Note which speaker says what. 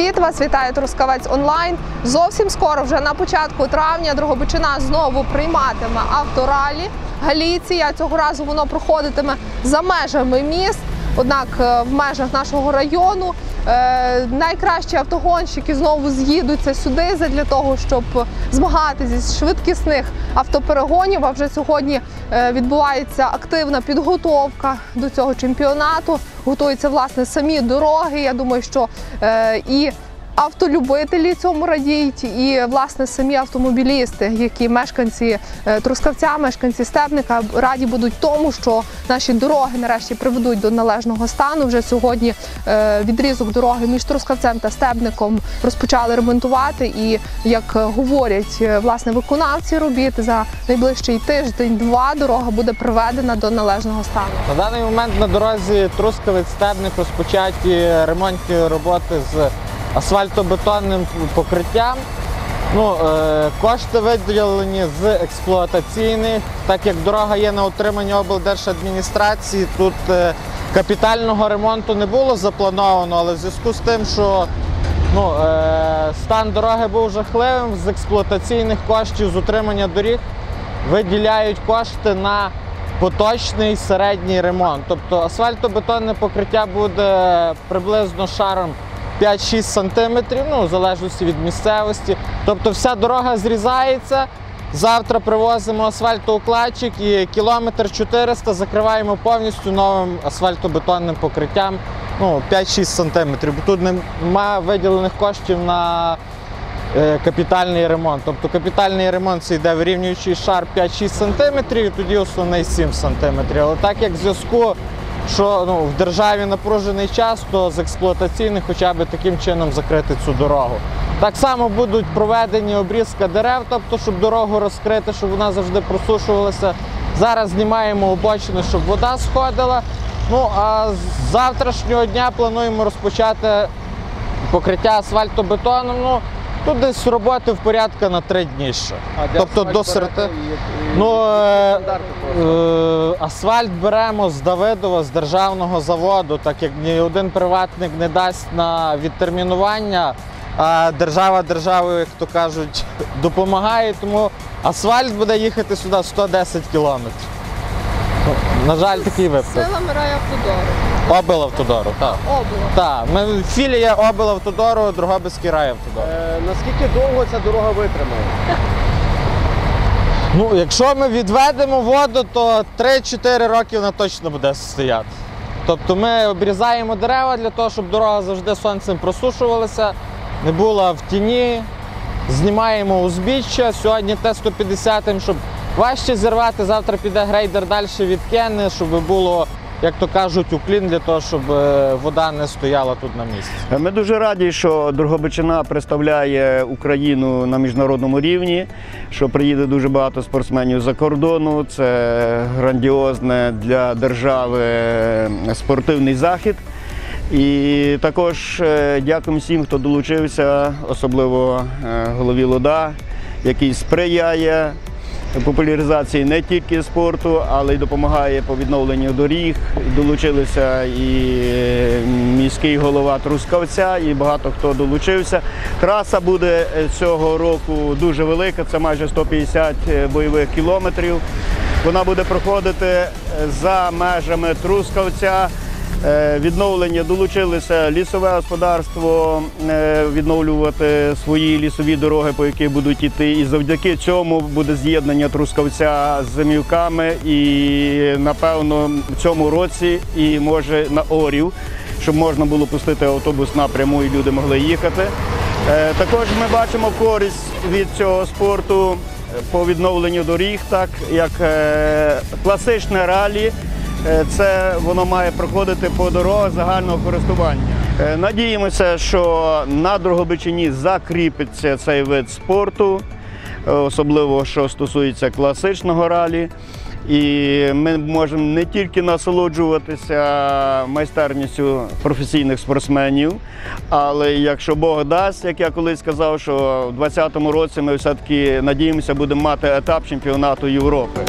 Speaker 1: Привіт! Вас вітає Трускавець онлайн. Зовсім скоро, вже на початку травня, Дрогобичина знову прийматиме авторалі Галіція. Цього разу воно проходитиме за межами міст, однак в межах нашого району. Найкращі автогонщики знову з'їдуться сюди для того, щоб змагатися зі швидкісних автоперегонів. А вже сьогодні відбувається активна підготовка до цього чемпіонату. Готуються, власне, самі дороги. Я думаю, що і автолюбителі цьому радіють, і, власне, самі автомобілісти, які мешканці Трускавця, мешканці Стебника, раді будуть тому, що наші дороги нарешті приведуть до належного стану. Вже сьогодні відрізок дороги між Трускавцем та Стебником розпочали ремонтувати, і, як говорять, власне, виконавці робіт, за найближчий тиждень-два дорога буде приведена до належного стану.
Speaker 2: На даний момент на дорозі Трускавець-Стебник розпочаті ремонтні роботи з асфальтобетонним покриттям. Кошти виділені з експлуатаційних. Так як дорога є на утриманні облдержадміністрації, тут капітального ремонту не було заплановано, але в зв'язку з тим, що стан дороги був жахливим, з експлуатаційних коштів з утримання доріг виділяють кошти на поточний середній ремонт. Тобто асфальтобетонне покриття буде приблизно шаром 5-6 см, в залежності від місцевості. Тобто вся дорога зрізається, завтра привозимо асфальтоукладчик і кілометр 400 закриваємо повністю новим асфальтобетонним покриттям 5-6 см. Бо тут немає виділених коштів на капітальний ремонт. Тобто капітальний ремонт це йде вирівнюючий шар 5-6 см і тоді основний 7 см. Але так як в зв'язку, що в державі напружений час, то з експлуатаційних хоча б таким чином закрити цю дорогу. Так само будуть проведені обрізка дерев, тобто щоб дорогу розкрити, щоб вона завжди просушувалася. Зараз знімаємо обочини, щоб вода сходила. А з завтрашнього дня плануємо розпочати покриття асфальтобетоном. Тут десь роботи в порядку на 3 дні ще. Тобто до середи. Асфальт беремо з Давидова, з державного заводу, так як ні один приватник не дасть на відтермінування, а держава державою, як то кажуть, допомагає, тому асфальт буде їхати сюди 110 кілометрів. На жаль, такий випадок.
Speaker 1: Силами райавтодору.
Speaker 2: Облавтодору, так. Так, ми філія облавтодору, Дрогобицький райавтодор.
Speaker 3: Наскільки довго ця дорога витримає?
Speaker 2: Якщо ми відведемо воду, то 3-4 роки вона точно буде стояти. Тобто ми обрізаємо дерева для того, щоб дорога завжди сонцем просушувалася, не була в тіні, знімаємо узбіччя, сьогодні Т-150, щоб важче зірвати, завтра піде грейдер далі відкине, щоб було, як то кажуть, уклін для того, щоб вода не стояла тут на місці.
Speaker 3: Ми дуже раді, що Дрогобичина представляє Україну на міжнародному рівні, що приїде дуже багато спортсменів з-за кордону. Це грандіозне для держави спортивний захід. І також дякуємо всім, хто долучився, особливо голові ЛОДА, який сприяє популяризації не тільки спорту, але й допомагає по відновленню доріг. Долучилися і міський голова Трускавця, і багато хто долучився. Траса буде цього року дуже велика, це майже 150 бойових кілометрів. Вона буде проходити за межами Трускавця. Відновлення долучилися лісове господарство, відновлювати свої лісові дороги, по яких будуть йти. І завдяки цьому буде з'єднання Трускавця з Зимівками і, напевно, в цьому році і, може, на Орів, щоб можна було пустити автобус напряму і люди могли їхати. Також ми бачимо користь від цього спорту по відновленню доріг, так як класичне ралі. Це воно має проходити по дорогах загального користування. Надіємося, що на Дрогобичині закріпиться цей вид спорту, особливо що стосується класичного ралі. І ми можемо не тільки насолоджуватися майстерністю професійних спортсменів, але якщо Бог дасть, як я колись сказав, що в 2020 році ми все-таки надіємося, будемо мати етап чемпіонату Європи.